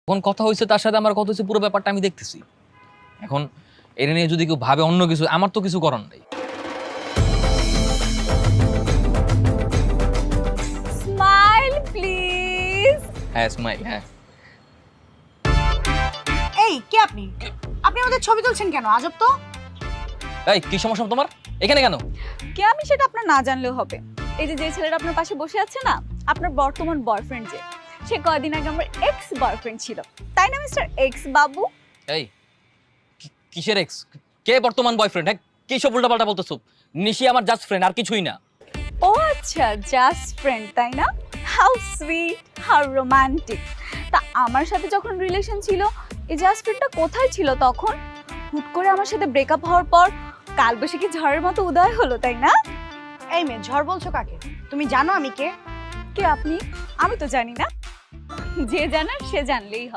এখন কথা হয়েছে তার সাথে আমার কথা হয়েছে, পুরো ব্যাপারটা আমি দেখতেছি। এখন এটা নিয়ে যদি কেউ ভাবে অন্য কিছু, আমার তো কিছু করার নেই। Smile please. হ্যাঁ স্মাইল, হ্যাঁ। এই কে আপনি? আপনি আমাদের ছবি তুলছেন কেন? আজব তো। এই কি সমস্যা তোমার এখানে কেন? কে আমি সেটা আপনার না জানলেও হবে। এই যে ছেলেটা আপনার পাশে বসে আছে না, আপনার বর্তমান বয়ফ্রেন্ড, যে সে কয়দিন আগে আমার এক্স বয়ফ্রেন্ড ছিল, তাই না মিস্টার এক্স বাবু? এই কিসের এক্স? কে বর্তমান বয়ফ্রেন্ড? হ্যাঁ কি সব উল্টাপাল্টা বলতেছো? নিশি আমার জাস্ট ফ্রেন্ড, আর কিছুই না। ও আচ্ছা, জাস্ট ফ্রেন্ড, তাই না? How sweet, how romantic. তা আমার সাথে যখন রিলেশন ছিল, এই জাস্ট ফ্রেন্ডটা কোথায় ছিল তখন? হুট করে আমার সাথে ব্রেকআপ হওয়ার পর কালবৈশাখী ঝড়ের মতো উদয় হলো, তাই না? এই মেয়ে, ঝড় বলছো কাকে? তুমি জানো আমি কে? কে আপনি? আমি তো জানি না। যে জানার সে জানলেই হবে।